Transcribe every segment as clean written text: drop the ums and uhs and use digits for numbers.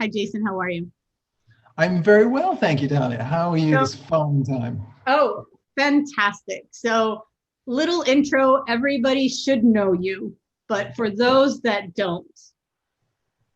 Hi, Jason. How are you? I'm very well, thank you, Dahlia. How are you So, this fine time? oh, fantastic. So, little intro. Everybody should know you, but for those that don't,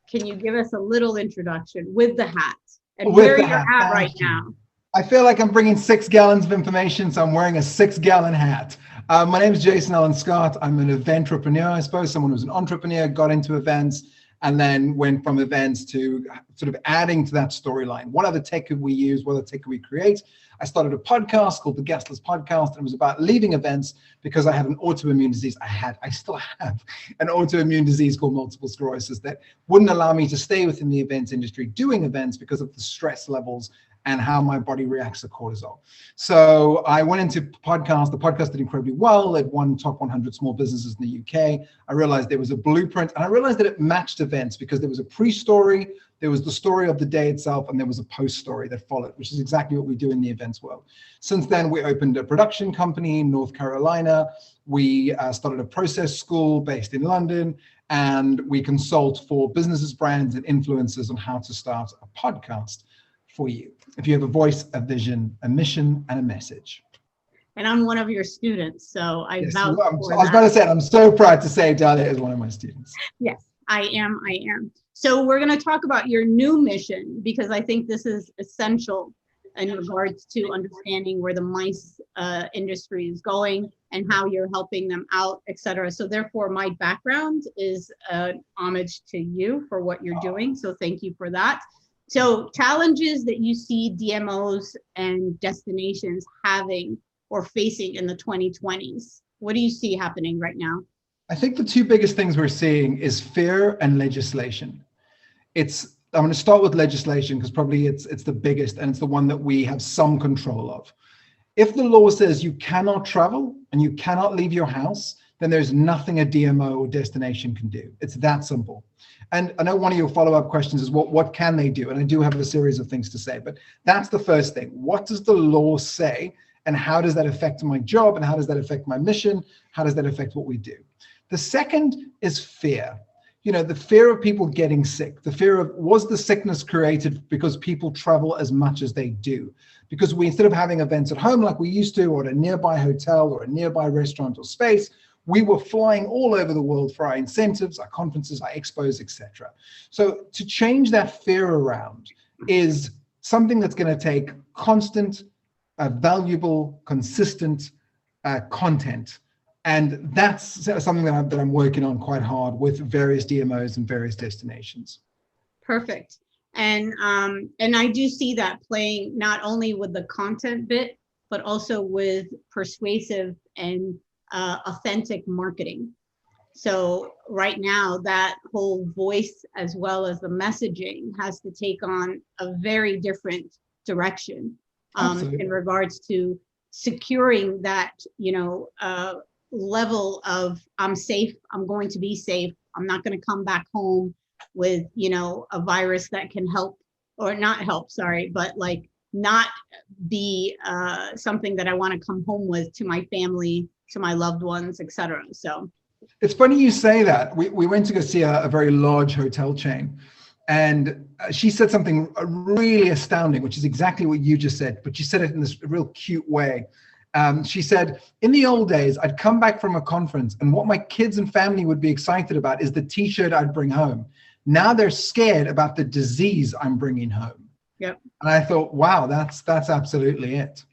can you give us a little introduction with the hat and With where the you're hat, at right thank you. now? I feel like I'm bringing 6 gallons of information, so I'm wearing a 6-gallon hat. My name is Jason Allan Scott. I'm an event entrepreneur, I suppose, someone who's an entrepreneur, got into events, and then went from events to sort of adding to that storyline. What other tech could we use? What other tech could we create? I started a podcast called the Guestless Podcast, and it was about leaving events because I had an autoimmune disease. I still have an autoimmune disease called multiple sclerosis that wouldn't allow me to stay within the events industry doing events because of the stress levels and how my body reacts to cortisol. So I went into podcast. The podcast did incredibly well. It won top 100 small businesses in the UK. I realized there was a blueprint, and I realized that it matched events because there was a pre-story, there was the story of the day itself, and there was a post story that followed, which is exactly what we do in the events world. Since then, we opened a production company in North Carolina. We started a process school based in London, and we consult for businesses, brands, and influencers on how to start a podcast for you. If you have a voice, a vision, a mission, and a message. And I'm one of your students, so I Yes, vouch I for was that. about to say, I'm so proud to say Dahlia is one of my students. Yes, I am. I am. So we're going to talk about your new mission because I think this is essential in regards to understanding where the mice industry is going and how you're helping them out, et cetera. So therefore, my background is an homage to you for what you're doing. So thank you for that. So challenges that you see DMOs and destinations having or facing in the 2020s. What do you see happening right now? I think the two biggest things we're seeing is fear and legislation. I'm going to start with legislation because probably it's the biggest and it's the one that we have some control of. If the law says you cannot travel and you cannot leave your house, then there's nothing a DMO or destination can do. It's that simple. And I know one of your follow-up questions is what can they do? And I do have a series of things to say, but that's the first thing. What does the law say? And how does that affect my job? And how does that affect my mission? How does that affect what we do? The second is fear. You know, the fear of people getting sick, the fear of, was the sickness created because people travel as much as they do? Because we, instead of having events at home like we used to, or at a nearby hotel or a nearby restaurant or space, we were flying all over the world for our incentives, our conferences, our expos, etc. So to change that fear around is something that's going to take constant, valuable, consistent content. And that's something that I'm working on quite hard with various DMOs and various destinations. Perfect. And I do see that playing not only with the content bit, but also with persuasive and authentic marketing. So right now, that whole voice as well as the messaging has to take on a very different direction in regards to securing that, level of I'm safe, I'm going to be safe, I'm not going to come back home with, a virus that can help or not help, sorry, but like not be something that I want to come home with to my family, to my loved ones, etc. So it's funny you say that. We went to go see a very large hotel chain, and she said something really astounding, which is exactly what you just said, but she said it in this real cute way. She said, in the old days, I'd come back from a conference, and what my kids and family would be excited about is the t-shirt I'd bring home. Now they're scared about the disease I'm bringing home. Yep. And I thought, wow, that's absolutely it.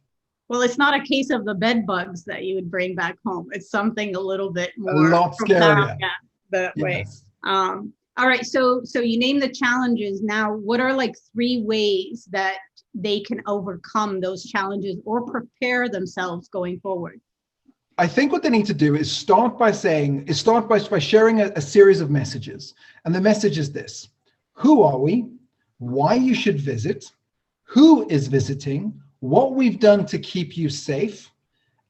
Well, it's not a case of the bed bugs that you would bring back home. It's something a little bit more a lot scarier. Yeah, that way. Yes. All right. So you name the challenges. Now, what are like 3 ways that they can overcome those challenges or prepare themselves going forward? I think what they need to do is start by sharing a series of messages. And the message is this: who are we? Why you should visit? Who is visiting? What we've done to keep you safe?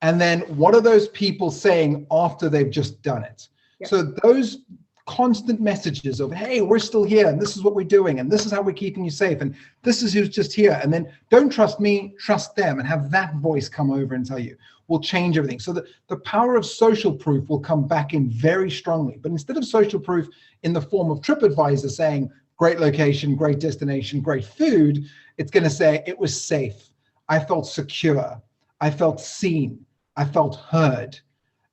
And then what are those people saying after they've just done it? Yep. So those constant messages of, hey, we're still here, and this is what we're doing, and this is how we're keeping you safe, and this is who's just here, and then don't trust me, trust them, and have that voice come over and tell you, will change everything. So the power of social proof will come back in very strongly. But instead of social proof in the form of TripAdvisor saying great location, great destination, great food. It's going to say it was safe. I felt secure. I felt seen. I felt heard.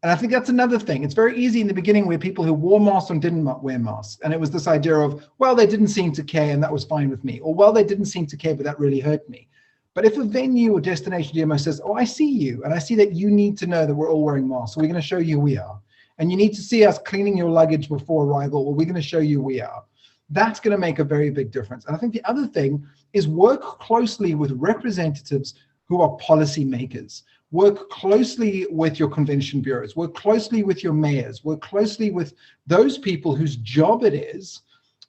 And I think that's another thing. It's very easy in the beginning where people who wore masks and didn't wear masks. And it was this idea of, well, they didn't seem to care and that was fine with me. Or, well, they didn't seem to care, but that really hurt me. But if a venue or destination DMO says, oh, I see you, and I see that you need to know that we're all wearing masks, so we're going to show you who we are. And you need to see us cleaning your luggage before arrival, or we're going to show you who we are. That's going to make a very big difference. And I think the other thing is work closely with representatives who are policy makers. Work closely with your convention bureaus, work closely with your mayors, work closely with those people whose job it is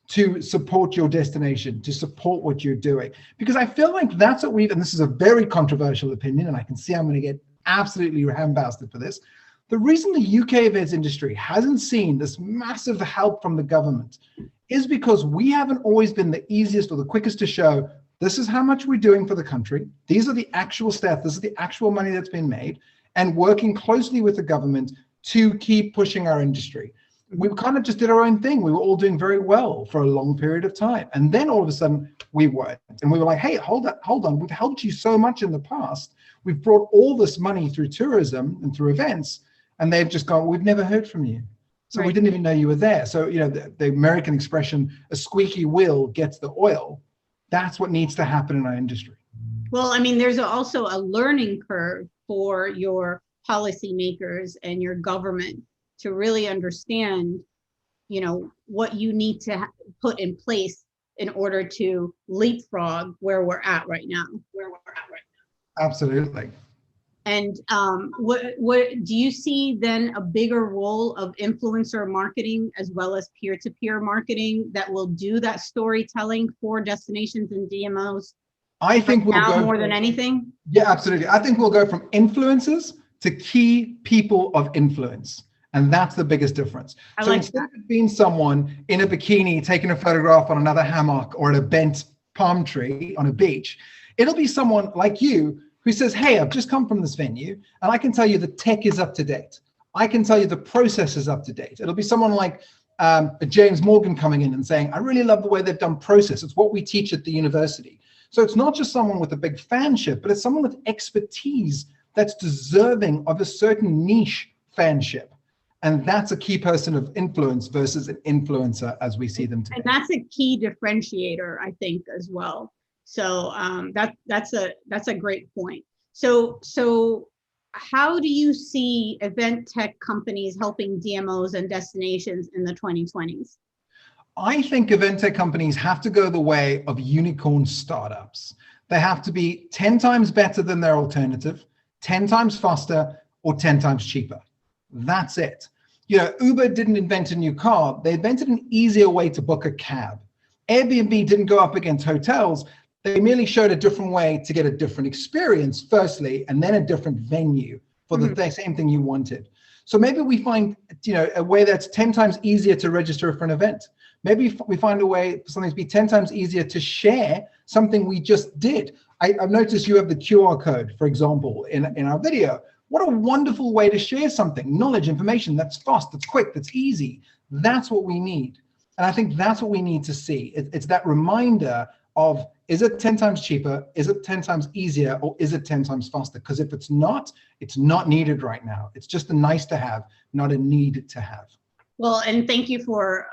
to support your destination, to support what you're doing. Because I feel like that's what and this is a very controversial opinion, and I can see I'm going to get absolutely ham-basted for this. The reason the UK events industry hasn't seen this massive help from the government is because we haven't always been the easiest or the quickest to show this is how much we're doing for the country. These are the actual stats. This is the actual money that's been made, and working closely with the government to keep pushing our industry. We kind of just did our own thing. We were all doing very well for a long period of time. And then all of a sudden we weren't. And we were like, hey, hold on. We've helped you so much in the past. We've brought all this money through tourism and through events. And they've just gone, we've never heard from you. So right. We didn't even know you were there. So, you know, the American expression, a squeaky wheel gets the oil. That's what needs to happen in our industry. Well, I mean, there's also a learning curve for your policymakers and your government to really understand, you know, what you need to put in place in order to leapfrog where we're at right now. Absolutely. And what do you see then a bigger role of influencer marketing as well as peer-to-peer marketing that will do that storytelling for destinations and DMOs? I think we'll go more than anything. Yeah, absolutely. I think we'll go from influencers to key people of influence. And that's the biggest difference. So instead of being someone in a bikini taking a photograph on another hammock or at a bent palm tree on a beach, it'll be someone like you who says, hey, I've just come from this venue and I can tell you the tech is up to date. I can tell you the process is up to date. It'll be someone like James Morgan coming in and saying, I really love the way they've done process. It's what we teach at the university. So it's not just someone with a big fanship, but it's someone with expertise that's deserving of a certain niche fanship. And that's a key person of influence versus an influencer as we see them today. And that's a key differentiator, I think, as well. So that's a great point. So how do you see event tech companies helping DMOs and destinations in the 2020s? I think event tech companies have to go the way of unicorn startups. They have to be 10 times better than their alternative, 10 times faster, or 10 times cheaper. That's it. You know, Uber didn't invent a new car. They invented an easier way to book a cab. Airbnb didn't go up against hotels. They merely showed a different way to get a different experience, firstly, and then a different venue for the same thing you wanted. So maybe we find, you know, a way that's 10 times easier to register for an event. Maybe we find a way for something to be 10 times easier to share something we just did. I've noticed you have the QR code, for example, in our video. What a wonderful way to share something, knowledge, information that's fast, that's quick, that's easy. That's what we need. And I think that's what we need to see. It's that reminder of, is it 10 times cheaper? Is it 10 times easier? Or is it 10 times faster? Because if it's not needed right now. It's just a nice to have, not a need to have. Well, and thank you for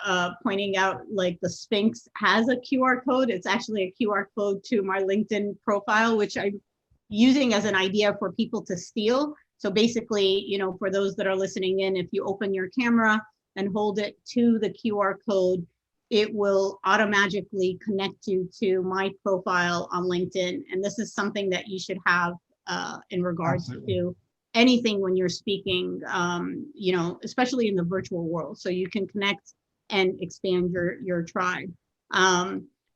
pointing out, like, the Sphinx has a QR code. It's actually a QR code to my LinkedIn profile, which I'm using as an idea for people to steal. So basically, you know, for those that are listening in, if you open your camera and hold it to the QR code, it will automatically connect you to my profile on LinkedIn. And this is something that you should have in regards to anything when you're speaking, you know, especially in the virtual world, so you can connect and expand your tribe.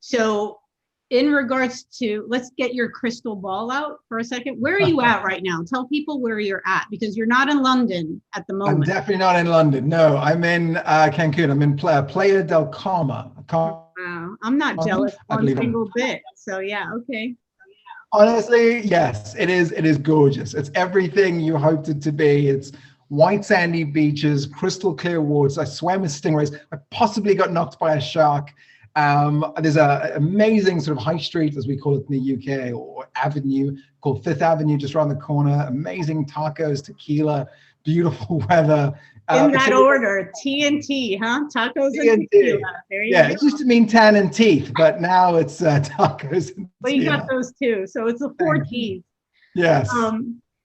So in regards to, let's get your crystal ball out for a second. Where are you at right now? Tell people where you're at, because you're not in London at the moment. I'm definitely not in London. No, I'm in Cancun. I'm in Playa del Carmen. Wow, I'm not jealous one single bit. So yeah, okay. Honestly, yes, it is. It is gorgeous. It's everything you hoped it to be. It's white sandy beaches, crystal clear waters. I swam with stingrays. I possibly got knocked by a shark. There's an amazing sort of high street, as we call it in the UK, or avenue called Fifth Avenue, just around the corner. Amazing tacos, tequila, beautiful weather. In that order, T and T, huh? Tacos and tequila. There you go. It used to mean tan and teeth, but now it's tacos. And but you got those too, so it's the 4 T's. Yes.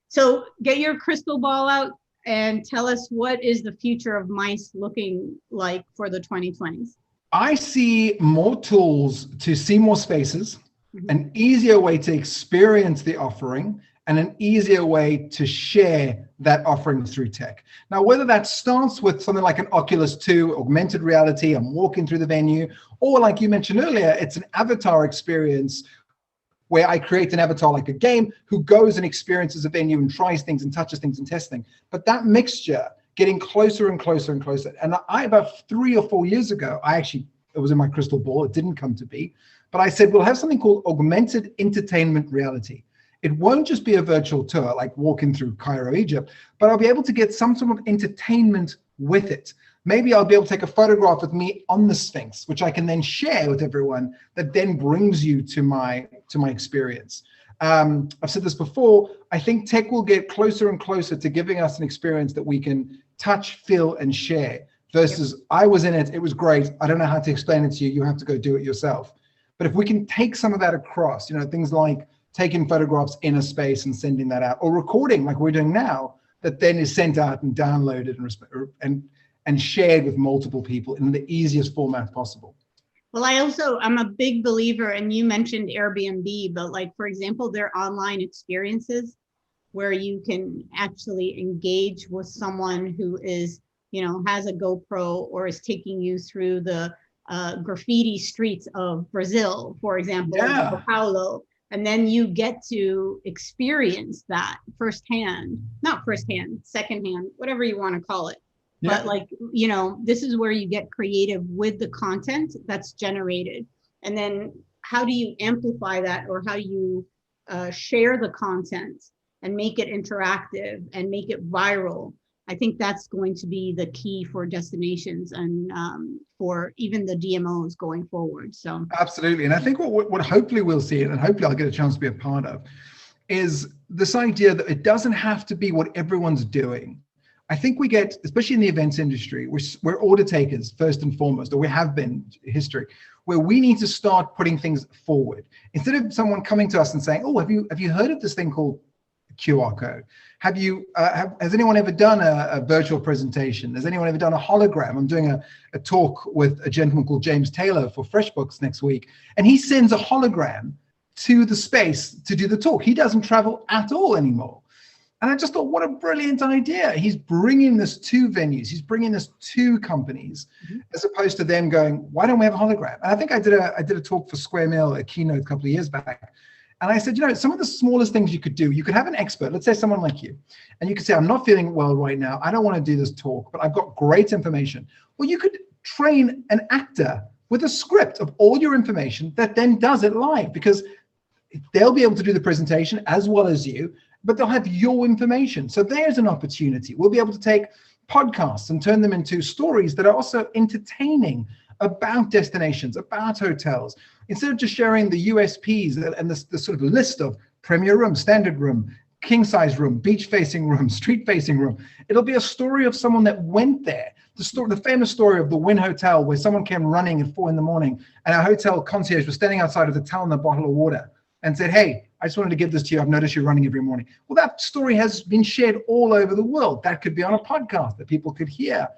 So get your crystal ball out and tell us, what is the future of mice looking like for the 2020s? I see more tools to see more spaces, an easier way to experience the offering, and an easier way to share that offering through tech. Now, whether that starts with something like an Oculus 2, augmented reality, I'm walking through the venue, or like you mentioned earlier, it's an avatar experience where I create an avatar like a game who goes and experiences a venue and tries things and touches things and tests things. But that mixture, getting closer and closer and closer. And about 3 or 4 years ago, it was in my crystal ball, it didn't come to be, but I said, we'll have something called augmented entertainment reality. It won't just be a virtual tour like walking through Cairo, Egypt, but I'll be able to get some sort of entertainment with it. Maybe I'll be able to take a photograph with me on the Sphinx, which I can then share with everyone, that then brings you to my experience. I've said this before, I think tech will get closer and closer to giving us an experience that we can touch, feel, and share, versus I was in it, it was great, I don't know how to explain it to you, you have to go do it yourself. But if we can take some of that across, things like taking photographs in a space and sending that out, or recording like we're doing now, that then is sent out and downloaded and shared with multiple people in the easiest format possible. Well, I'm a big believer, and you mentioned Airbnb, but like, for example, their online experiences where you can actually engage with someone who is, has a GoPro or is taking you through the graffiti streets of Brazil, for example, Sao Paulo. And then you get to experience that secondhand, whatever you want to call it. Yeah. But this is where you get creative with the content that's generated. And then how do you amplify that, or how do you share the content and make it interactive and make it viral? I think that's going to be the key for destinations and for even the DMOs going forward. So absolutely. And I think what hopefully we'll see, and hopefully I'll get a chance to be a part of, is this idea that it doesn't have to be what everyone's doing. I think we get, especially in the events industry, we're order takers first and foremost, or we have been history, where we need to start putting things forward. Instead of someone coming to us and saying, oh, have you heard of this thing called QR code? Has anyone ever done a virtual presentation? Has anyone ever done a hologram? I'm doing a talk with a gentleman called James Taylor for FreshBooks next week, and he sends a hologram to the space to do the talk. He doesn't travel at all anymore. And I just thought, what a brilliant idea. He's bringing this to venues. He's bringing this to companies, as opposed to them going, why don't we have a hologram? And I think I did a talk for Square Mill, a keynote a couple of years back. And I said, some of the smallest things you could do, you could have an expert, let's say someone like you, and you could say, I'm not feeling well right now. I don't want to do this talk, but I've got great information. Well, you could train an actor with a script of all your information that then does it live, because they'll be able to do the presentation as well as you, but they'll have your information. So there's an opportunity. We'll be able to take podcasts and turn them into stories that are also entertaining about destinations, about hotels. Instead of just sharing the USPs and the sort of list of premier room, standard room, king size room, beach facing room, street facing room, it'll be a story of someone that went there. The famous story of the Wynn Hotel, where someone came running at 4 a.m. and our hotel concierge was standing outside of the town with a bottle of water and said, hey, I just wanted to give this to you. I've noticed you're running every morning. Well, that story has been shared all over the world. That could be on a podcast that people could hear.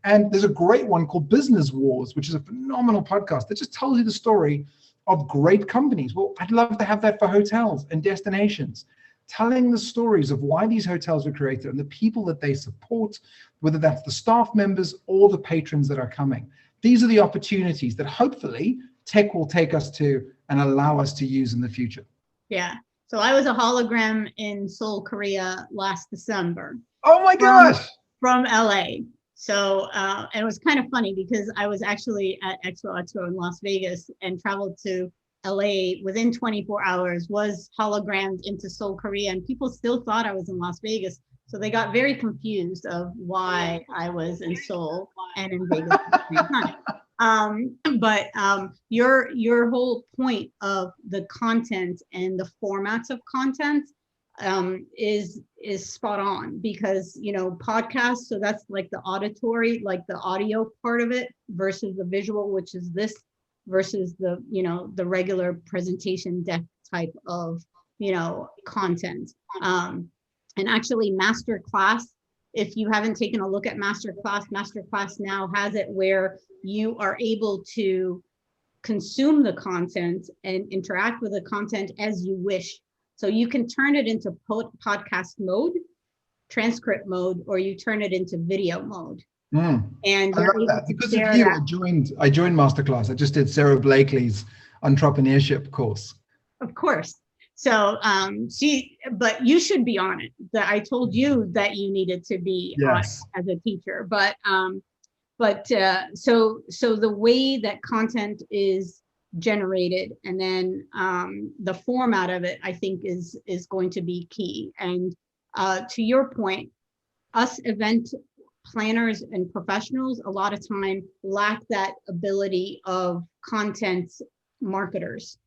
And there's a great one called Business Wars, which is a phenomenal podcast that just tells you the story of great companies. Well, I'd love to have that for hotels and destinations, telling the stories of why these hotels were created and the people that they support, whether that's the staff members or the patrons that are coming. These are the opportunities that hopefully tech will take us to and allow us to use in the future. Yeah. So I was a hologram in Seoul, Korea last December. Oh my gosh. From LA. So and it was kind of funny because I was actually at Expo in Las Vegas and traveled to LA within 24 hours, was hologrammed into Seoul, Korea, and people still thought I was in Las Vegas. So they got very confused of why I was in Seoul and in Vegas at the same time. But your whole point of the content and the formats of content is spot on, because podcasts, so that's like the auditory, like the audio part of it, versus the visual, which is this, versus the the regular presentation deck type of content. And actually Masterclass, if you haven't taken a look at Masterclass now has it where you are able to consume the content and interact with the content as you wish. So you can turn it into podcast mode, transcript mode, or you turn it into video mode. And I love that. Because of you, I joined Masterclass. I just did Sarah Blakely's entrepreneurship course. Of course. So but you should be on it. I told you that you needed to be on it as a teacher. But so the way that content is generated, and then the format of it, I think is going to be key. And to your point, us event planners and professionals a lot of time lack that ability of content marketers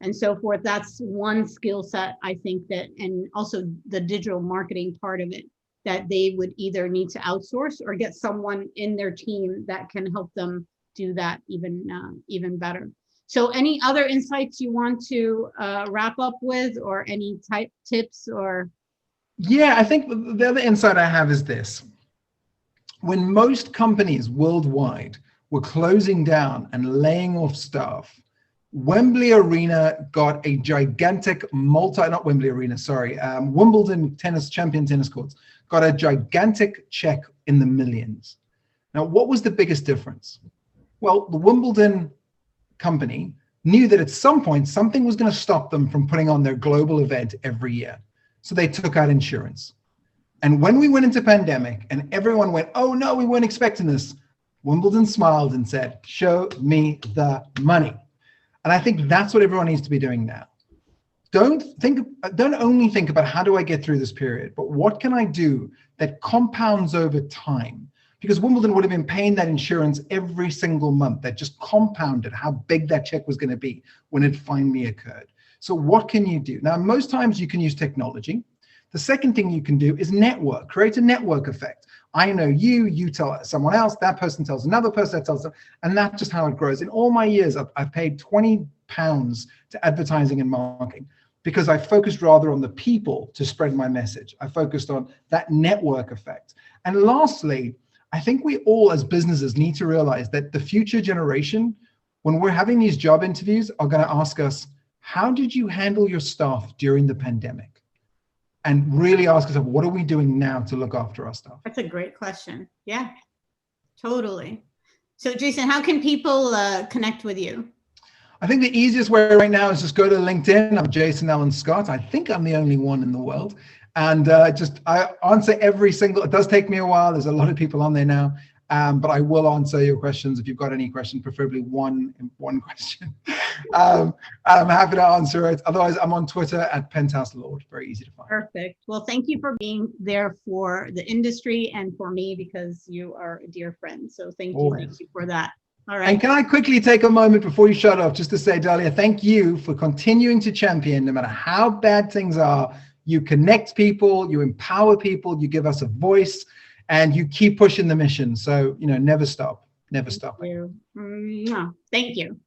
and so forth. That's one skill set, I think, that, and also the digital marketing part of it, that they would either need to outsource or get someone in their team that can help them do that even better. So any other insights you want to wrap up with, or any tips or? Yeah, I think the other insight I have is this. When most companies worldwide were closing down and laying off staff, Wembley Arena got a gigantic Wimbledon champion tennis courts got a gigantic check in the millions. Now, what was the biggest difference? Well, the Wimbledon company knew that at some point something was going to stop them from putting on their global event every year. So they took out insurance. And when we went into pandemic and everyone went, oh no, we weren't expecting this, Wimbledon smiled and said, show me the money. And I think that's what everyone needs to be doing now. Don't only think about how do I get through this period, but what can I do that compounds over time? Because Wimbledon would have been paying that insurance every single month. That just compounded how big that check was going to be when it finally occurred. So what can you do? Now, most times you can use technology. The second thing you can do is network, create a network effect. I know you tell someone else, that person tells another person, that tells them, and that's just how it grows. In all my years, I've paid £20 to advertising and marketing because I focused rather on the people to spread my message. I focused on that network effect. And lastly, I think we all as businesses need to realize that the future generation, when we're having these job interviews, are going to ask us, how did you handle your staff during the pandemic? And really ask ourselves, what are we doing now to look after our staff? That's a great question. Yeah, totally. So Jason, how can people connect with you? I think the easiest way right now is just go to LinkedIn. I'm Jason Allan Scott. I think I'm the only one in the world. And I answer every single, it does take me a while. There's a lot of people on there now. But I will answer your questions if you've got any question, preferably one question. I'm happy to answer it. Otherwise, I'm on Twitter at Penthouse Lord. Very easy to find. Perfect. Well, thank you for being there for the industry and for me, because you are a dear friend. So thank you for that. All right. And can I quickly take a moment before you shut off just to say, Dahlia, thank you for continuing to champion, no matter how bad things are. You connect people, you empower people, you give us a voice. And you keep pushing the mission. So, never stop. Never stop. Thank you.